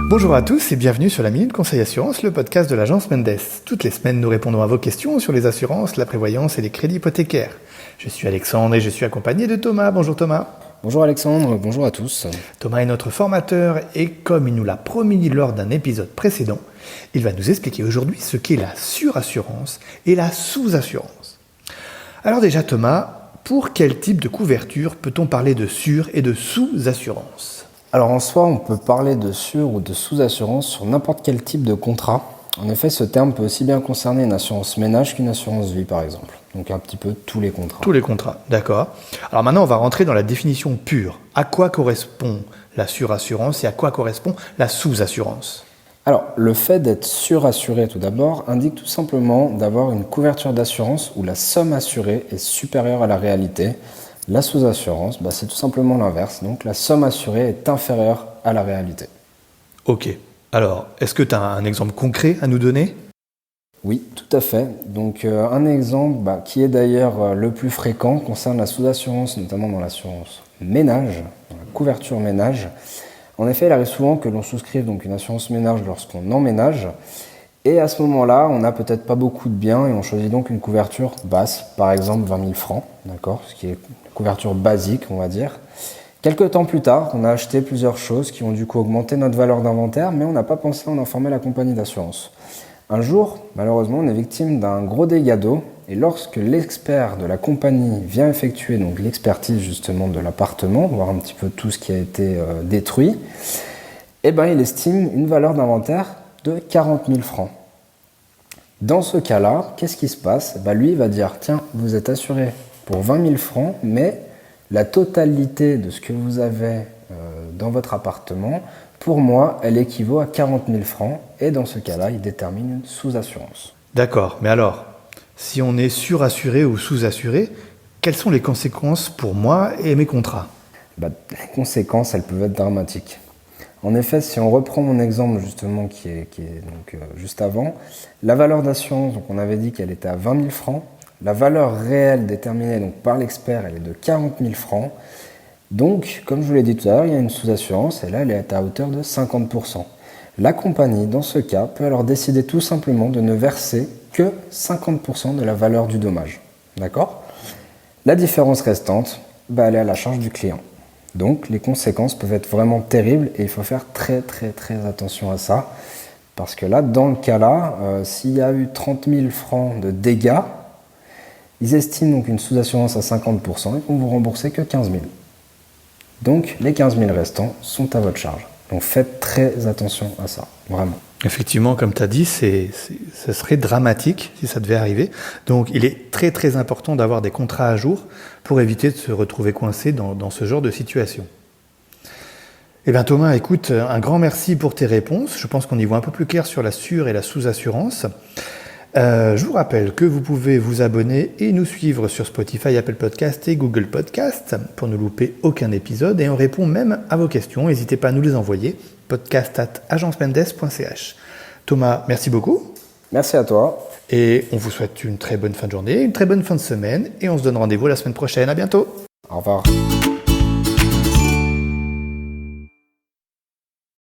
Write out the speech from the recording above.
Bonjour à tous et bienvenue sur la Minute Conseil Assurance, le podcast de l'agence Mendes. Toutes les semaines, nous répondons à vos questions sur les assurances, la prévoyance et les crédits hypothécaires. Je suis Alexandre et je suis accompagné de Thomas. Bonjour Thomas. Bonjour Alexandre, bonjour à tous. Thomas est notre formateur et comme il nous l'a promis lors d'un épisode précédent, il va nous expliquer aujourd'hui ce qu'est la surassurance et la sous-assurance. Alors déjà Thomas, pour quel type de couverture peut-on parler de sur- et de sous-assurance ? Alors en soi, on peut parler de sur- ou de sous-assurance sur n'importe quel type de contrat. En effet, ce terme peut aussi bien concerner une assurance ménage qu'une assurance vie par exemple. Donc un petit peu tous les contrats. Tous les contrats, d'accord. Alors maintenant, on va rentrer dans la définition pure. À quoi correspond la surassurance et à quoi correspond la sous-assurance ? Alors, le fait d'être surassuré tout d'abord indique tout simplement d'avoir une couverture d'assurance où la somme assurée est supérieure à la réalité. La sous-assurance, c'est tout simplement l'inverse. Donc la somme assurée est inférieure à la réalité. Ok. Alors, est-ce que tu as un exemple concret à nous donner ? Oui, tout à fait. Donc un exemple qui est d'ailleurs le plus fréquent concerne la sous-assurance, notamment dans l'assurance ménage, dans la couverture ménage. En effet, il arrive souvent que l'on souscrive donc une assurance ménage lorsqu'on emménage. Et à ce moment-là, on n'a peut-être pas beaucoup de biens et on choisit donc une couverture basse, par exemple 20 000 francs, d'accord, ce qui est une couverture basique, on va dire. Quelques temps plus tard, on a acheté plusieurs choses qui ont du coup augmenté notre valeur d'inventaire, mais on n'a pas pensé à en informer la compagnie d'assurance. Un jour, malheureusement, on est victime d'un gros dégât d'eau et lorsque l'expert de la compagnie vient effectuer donc l'expertise justement de l'appartement, voir un petit peu tout ce qui a été détruit, il estime une valeur d'inventaire de 40 000 francs. Dans ce cas-là, qu'est-ce qui se passe ? Lui, il va dire, tiens, vous êtes assuré pour 20 000 francs, mais la totalité de ce que vous avez dans votre appartement, pour moi, elle équivaut à 40 000 francs. Et dans ce cas-là, il détermine une sous-assurance. D'accord, mais alors, si on est surassuré ou sous-assuré, quelles sont les conséquences pour moi et mes contrats ? Les conséquences, elles peuvent être dramatiques. En effet, si on reprend mon exemple justement qui est juste avant, la valeur d'assurance, donc on avait dit qu'elle était à 20 000 francs. La valeur réelle déterminée donc par l'expert, elle est de 40 000 francs. Donc, comme je vous l'ai dit tout à l'heure, il y a une sous-assurance et là, elle est à hauteur de 50%. La compagnie, dans ce cas, peut alors décider tout simplement de ne verser que 50% de la valeur du dommage. D'accord ? La différence restante, elle est à la charge du client. Donc, les conséquences peuvent être vraiment terribles et il faut faire très très très attention à ça. Parce que là, dans le cas là, s'il y a eu 30 000 francs de dégâts, ils estiment donc une sous-assurance à 50% et vont vous rembourser que 15 000. Donc, les 15 000 restants sont à votre charge. Donc, faites très attention à ça, vraiment. Effectivement, comme tu as dit, ce serait dramatique si ça devait arriver. Donc, il est très très important d'avoir des contrats à jour pour éviter de se retrouver coincé dans ce genre de situation. Eh bien Thomas, écoute, un grand merci pour tes réponses. Je pense qu'on y voit un peu plus clair sur la sur- et la sous-assurance. Je vous rappelle que vous pouvez vous abonner et nous suivre sur Spotify, Apple Podcast et Google Podcast pour ne louper aucun épisode et on répond même à vos questions. N'hésitez pas à nous les envoyer, podcast@agencemendes.ch. Thomas, merci beaucoup. Merci à toi. Et on vous souhaite une très bonne fin de journée, une très bonne fin de semaine et on se donne rendez-vous la semaine prochaine. À bientôt. Au revoir.